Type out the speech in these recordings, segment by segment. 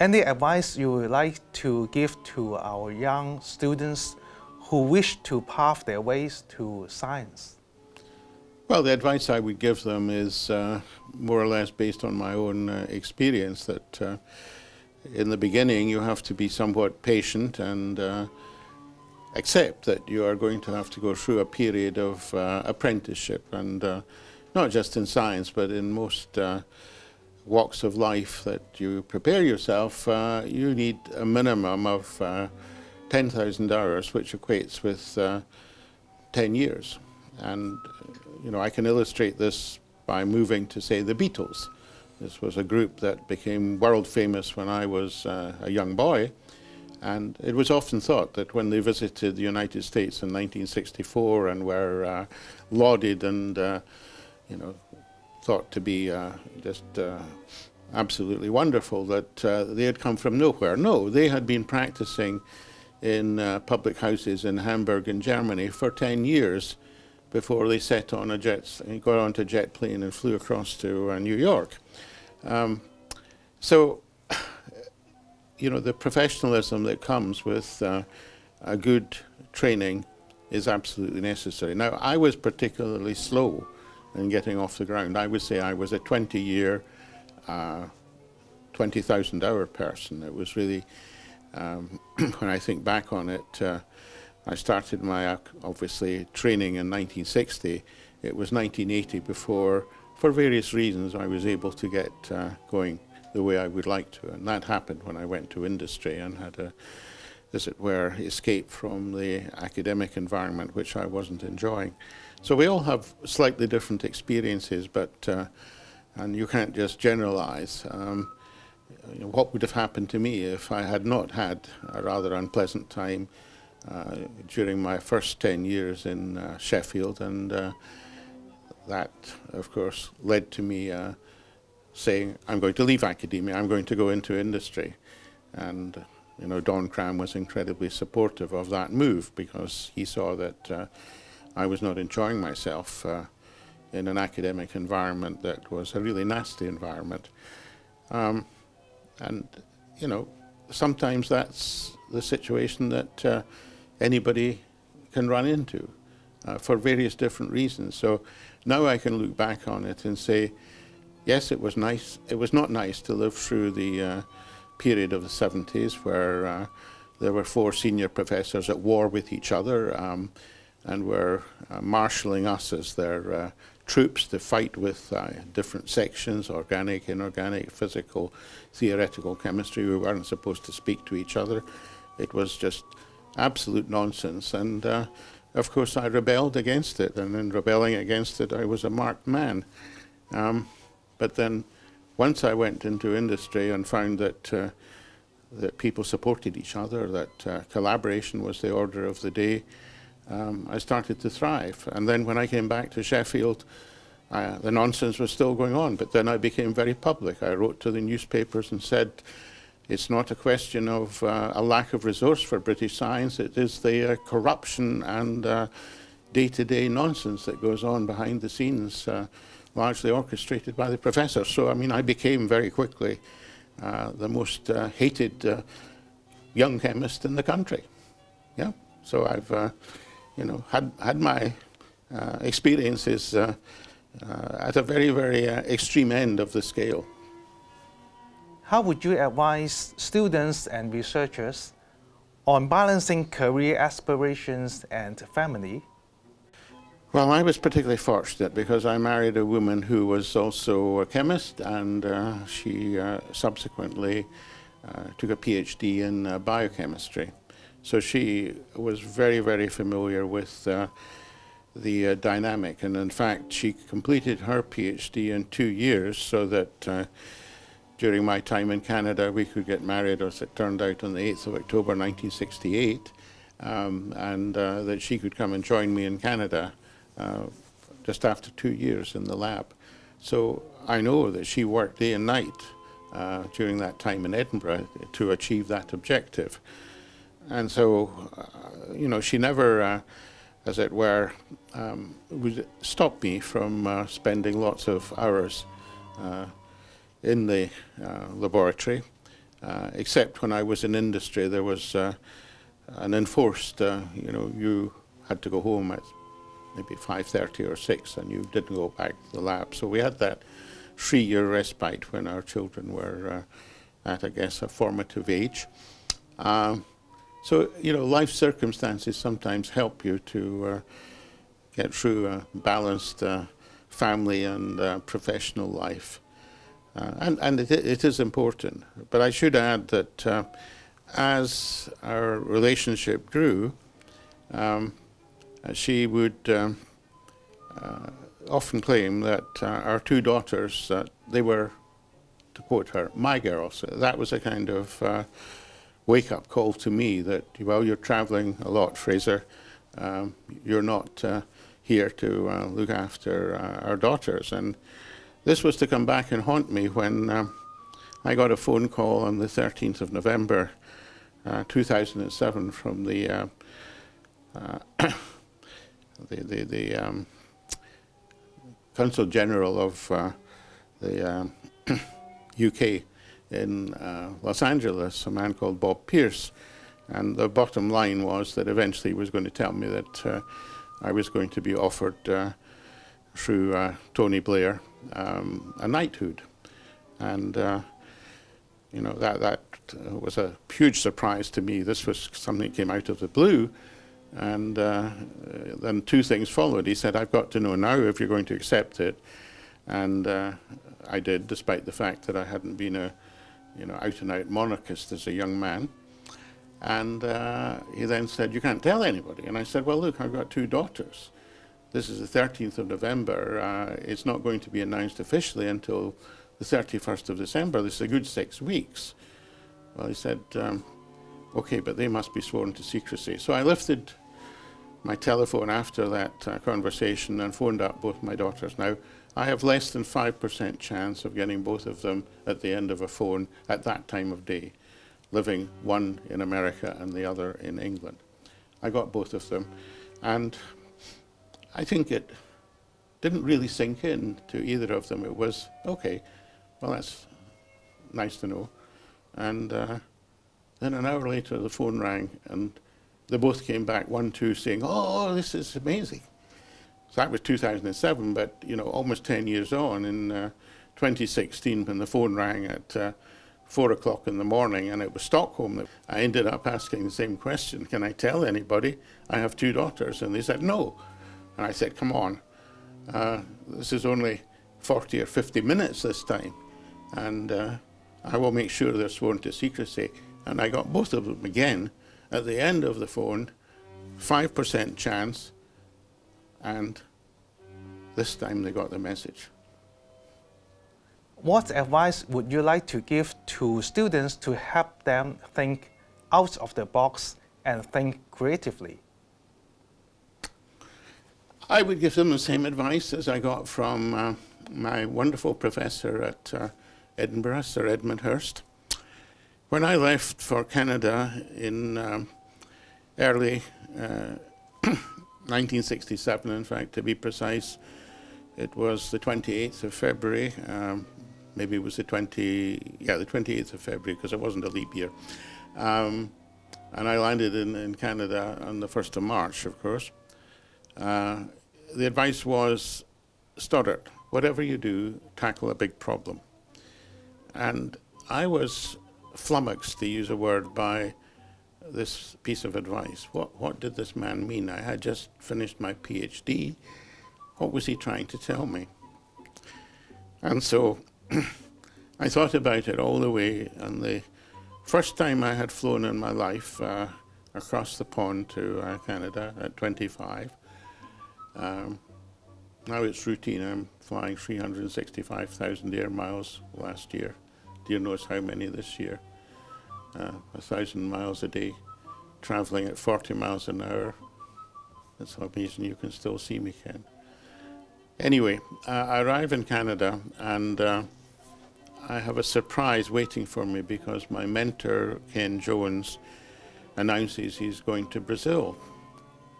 Any advice you would like to give to our young students who wish to pave their ways to science? Well, the advice I would give them is more or less based on my own experience, that in the beginning you have to be somewhat patient and accept that you are going to have to go through a period of apprenticeship, and not just in science but in most walks of life that you prepare yourself. You need a minimum of 10,000 hours, which equates with 10 years. And I can illustrate this by moving to, say, the Beatles. This was a group that became world famous when I was a young boy, and it was often thought that when they visited the United States in 1964 and were lauded and thought to be just absolutely wonderful, that they had come from nowhere. No, they had been practicing in public houses in Hamburg in Germany for 10 years before they got on a jet plane and flew across to New York. So, the professionalism that comes with a good training is absolutely necessary. Now, I was particularly slow in getting off the ground. I would say I was a 20-year, 20,000 hour person. It was really, when I think back on it, I started my, obviously, training in 1960. It was 1980 before, for various reasons, I was able to get going the way I would like to. And that happened when I went to industry and had a, as it were, escape from the academic environment, which I wasn't enjoying. So we all have slightly different experiences, but and you can't just generalize. What would have happened to me if I had not had a rather unpleasant time during my first 10 years in Sheffield, and that, of course, led to me saying, I'm going to leave academia, I'm going to go into industry. And Don Cram was incredibly supportive of that move, because he saw that I was not enjoying myself in an academic environment that was a really nasty environment. And sometimes that's the situation that anybody can run into for various different reasons. So now I can look back on it and say, yes, it was nice. It was not nice to live through the period of the 70s where there were 4 senior professors at war with each other and were marshalling us as their troops to fight with different sections: organic, inorganic, physical, theoretical, chemistry. We weren't supposed to speak to each other. It was just absolute nonsense, and of course I rebelled against it, and in rebelling against it I was a marked man. But then once I went into industry and found that that people supported each other, that collaboration was the order of the day, I started to thrive. And then when I came back to Sheffield, the nonsense was still going on, but then I became very public. I wrote to the newspapers and said, it's not a question of a lack of resource for British science, it is the corruption and day-to-day nonsense that goes on behind the scenes, largely orchestrated by the professor. So, I became very quickly the most hated young chemist in the country. Yeah, so I've had my experiences at a very, very extreme end of the scale. How would you advise students and researchers on balancing career aspirations and family? Well, I was particularly fortunate because I married a woman who was also a chemist, and she subsequently took a PhD in biochemistry. So she was very, very familiar with the dynamic, and in fact she completed her PhD in 2 years, so that during my time in Canada we could get married, as it turned out, on the 8th of October 1968, and that she could come and join me in Canada just after 2 years in the lab. So I know that she worked day and night during that time in Edinburgh to achieve that objective. And so, she never, as it were, would stop me from spending lots of hours in the laboratory. except when I was in industry, there was an enforced, you had to go home at maybe 5:30 or 6, and you didn't go back to the lab. So we had that 3-year respite when our children were at, I guess, a formative age. So, life circumstances sometimes help you to get through a balanced family and professional life. And it is important. But I should add that as our relationship grew, she would often claim that our 2 daughters, they were, to quote her, my girls. That was a kind of wake-up call to me that, well, you're traveling a lot, Fraser. You're not here to look after our daughters. And this was to come back and haunt me when I got a phone call on the 13th of November, 2007 from the Consul General of the UK in Los Angeles, a man called Bob Pierce. And the bottom line was that eventually he was going to tell me that I was going to be offered through Tony Blair a knighthood. And that was a huge surprise to me. This was something that came out of the blue. And then 2 things followed. He said, I've got to know now if you're going to accept it. And I did, despite the fact that I hadn't been a out-and-out monarchist as a young man. And he then said, you can't tell anybody. And I said, well, look, I've got 2 daughters. This is the 13th of November. It's not going to be announced officially until the 31st of December. This is a good 6 weeks. Well, he said, okay, but they must be sworn to secrecy. So I lifted my telephone after that conversation and phoned up both my daughters. Now, I have less than 5% chance of getting both of them at the end of a phone at that time of day, living one in America and the other in England. I got both of them, and I think it didn't really sink in to either of them. It was, okay, well, that's nice to know. And then an hour later, the phone rang, and they both came back, 1, 2, saying, oh, this is amazing. So that was 2007, but almost 10 years on, in 2016, when the phone rang at 4 o'clock in the morning, and it was Stockholm, I ended up asking the same question: can I tell anybody I have 2 daughters? And they said no. And I said, come on, this is only 40 or 50 minutes this time, and I will make sure they're sworn to secrecy. And I got both of them again at the end of the phone, 5% chance, and this time they got the message. What advice would you like to give to students to help them think out of the box and think creatively? I would give them the same advice as I got from my wonderful professor at Edinburgh, Sir Edmund Hirst. When I left for Canada in early 1967, in fact, to be precise, it was the 28th of February, maybe it was the 28th of February, because it wasn't a leap year. And I landed in Canada on the 1st of March, of course. The advice was, Stoddart, whatever you do, tackle a big problem. And I was flummoxed, to use a word, by this piece of advice. What did this man mean? I had just finished my PhD. What was he trying to tell me? And so I thought about it all the way, and the first time I had flown in my life across the pond to Canada at 25. Now it's routine. I'm flying 365,000 air miles last year. Dear knows how many this year. 1,000 miles a day, traveling at 40 miles an hour. It's amazing you can still see me, Ken. Anyway, I arrive in Canada, and I have a surprise waiting for me, because my mentor, Ken Jones, announces he's going to Brazil.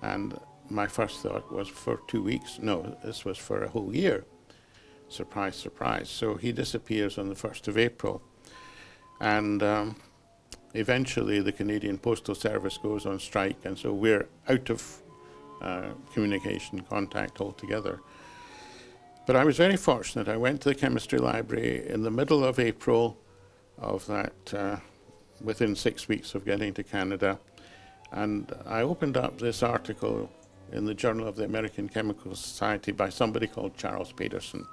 And my first thought was for 2 weeks. No, this was for a whole year. Surprise, surprise. So he disappears on the 1st of April. And eventually the Canadian Postal Service goes on strike, and so we're out of communication contact altogether. But I was very fortunate. I went to the chemistry library in the middle of April of that, within 6 weeks of getting to Canada, and I opened up this article in the Journal of the American Chemical Society by somebody called Charles Pedersen.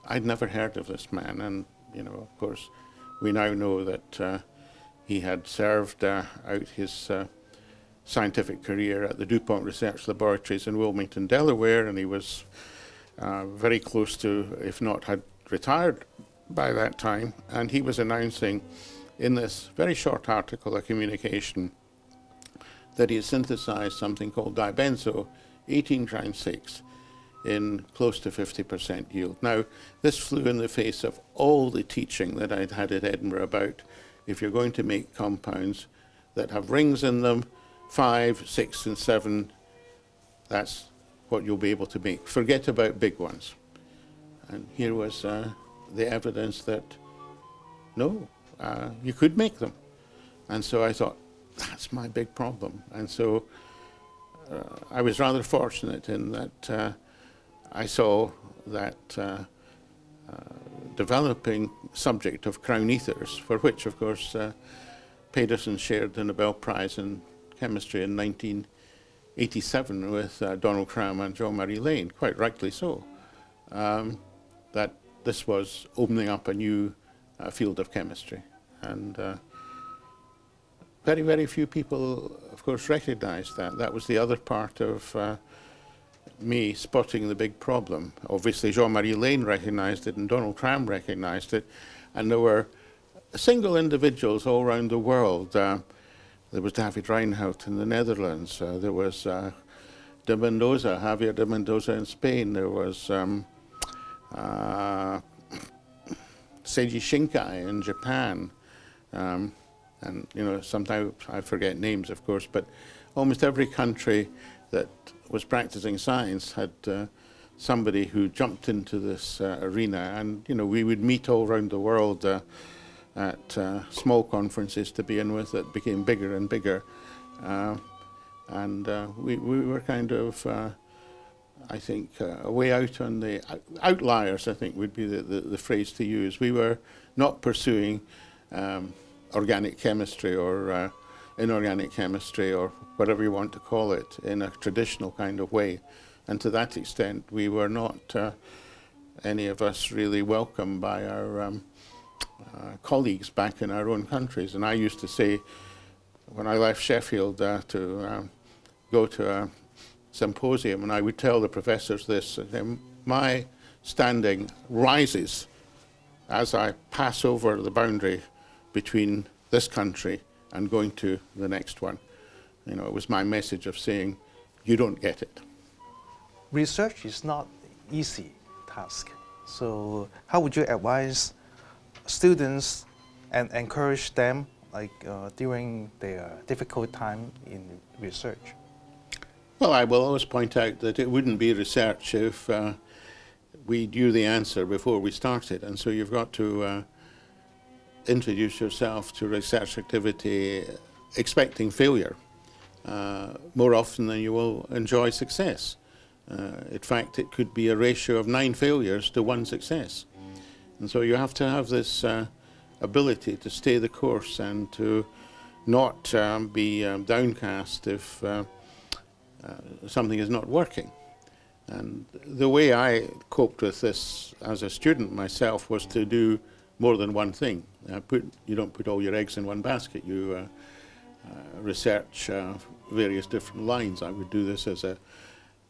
I'd never heard of this man, and of course, we now know that he had served out his scientific career at the DuPont Research Laboratories in Wilmington, Delaware, and he was very close to, if not had retired by that time, and he was announcing in this very short article, a communication, that he had synthesized something called dibenzo 18-6 in close to 50% yield. Now, this flew in the face of all the teaching that I'd had at Edinburgh about if you're going to make compounds that have rings in them, 5, 6, and 7, that's what you'll be able to make. Forget about big ones. And here was the evidence that, no, you could make them. And so I thought, that's my big problem. And so I was rather fortunate in that I saw that developing subject of crown ethers, for which, of course, Pedersen shared the Nobel Prize in Chemistry in 1987 with Donald Cram and Jean-Marie Lane, quite rightly so, that this was opening up a new field of chemistry. And very, very few people, of course, recognized that. That was the other part of me spotting the big problem. Obviously, Jean-Marie Lane recognized it and Donald Cram recognized it, and there were single individuals all around the world. There was David Reinhardt in the Netherlands. There was de Mendoza, Javier de Mendoza in Spain. There was Seiji Shinkai in Japan. And sometimes I forget names, of course, but almost every country that was practicing science had somebody who jumped into this arena, and we would meet all around the world at small conferences to begin with that became bigger and bigger, and we were kind of, I think, way out on the outliers, I think would be the phrase to use. We were not pursuing organic chemistry or inorganic chemistry or whatever you want to call it in a traditional kind of way. And to that extent, we were not, any of us, really welcome by our colleagues back in our own countries. And I used to say, when I left Sheffield to go to a symposium, and I would tell the professors this, my standing rises as I pass over the boundary between this country and going to the next one. It was my message of saying, you don't get it. Research is not an easy task. So how would you advise students and encourage them during their difficult time in research? Well, I will always point out that it wouldn't be research if we knew the answer before we started. And so you've got to introduce yourself to research activity expecting failure more often than you will enjoy success. In fact, it could be a ratio of 9 failures to 1 success. And so you have to have this ability to stay the course and to not be downcast if something is not working. And the way I coped with this as a student myself was to do more than one thing. You don't put all your eggs in one basket. You research various different lines. I would do this as a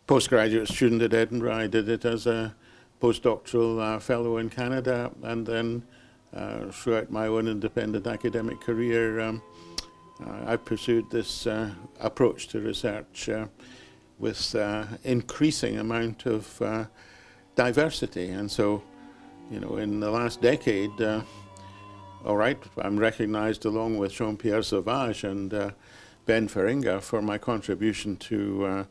postgraduate student at Edinburgh. I did it as a postdoctoral fellow in Canada, and then throughout my own independent academic career, I pursued this approach to research with increasing amount of diversity. And so, in the last decade, all right, I'm recognized along with Jean-Pierre Sauvage and Ben Feringa for my contribution to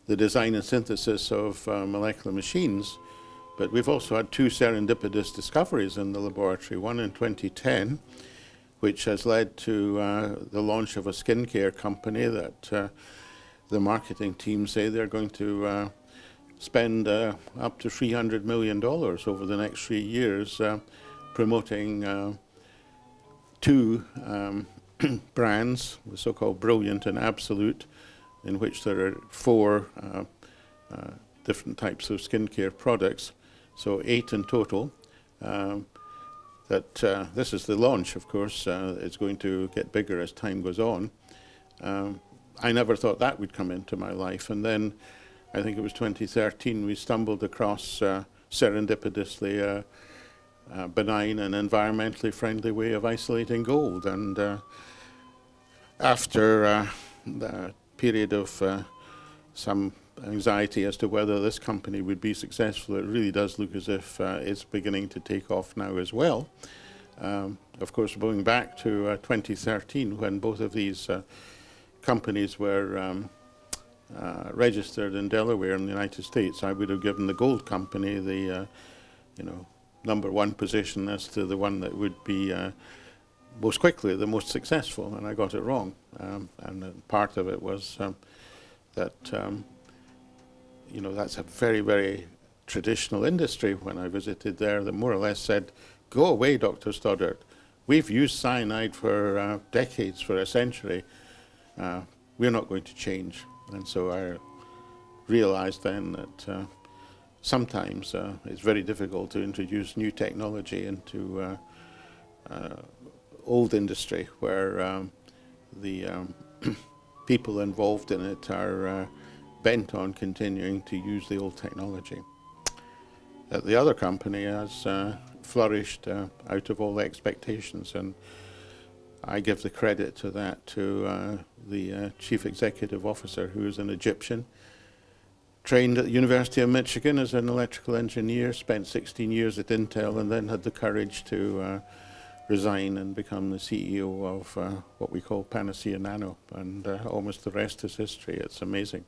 the design and synthesis of molecular machines. But we've also had 2 serendipitous discoveries in the laboratory, one in 2010 which has led to the launch of a skincare company that the marketing team say they're going to spend up to $300 million over the next 3 years promoting two brands, the so-called Brilliant and Absolute, in which there are 4 different types of skincare products, so 8 in total. This is the launch, of course. It's going to get bigger as time goes on. I never thought that would come into my life, and then I think it was 2013 we stumbled across serendipitously a benign and environmentally friendly way of isolating gold, and after the period of some anxiety as to whether this company would be successful, it really does look as if it's beginning to take off now as well. Of course, going back to 2013, when both of these companies were registered in Delaware in the United States, I would have given the gold company the #1 position as to the one that would be most quickly the most successful, and I got it wrong. And part of it was that that's a very, very traditional industry. When I visited there, they more or less said, "Go away, Dr. Stoddart. We've used cyanide for decades, for a century. We're not going to change." And so I realized then that sometimes it's very difficult to introduce new technology into old industry where the people involved in it are bent on continuing to use the old technology. The other company has flourished out of all expectations, and I give the credit to that to the chief executive officer, who is an Egyptian, trained at the University of Michigan as an electrical engineer, spent 16 years at Intel, and then had the courage to resign and become the CEO of what we call Panacea Nano, and almost the rest is history. It's amazing.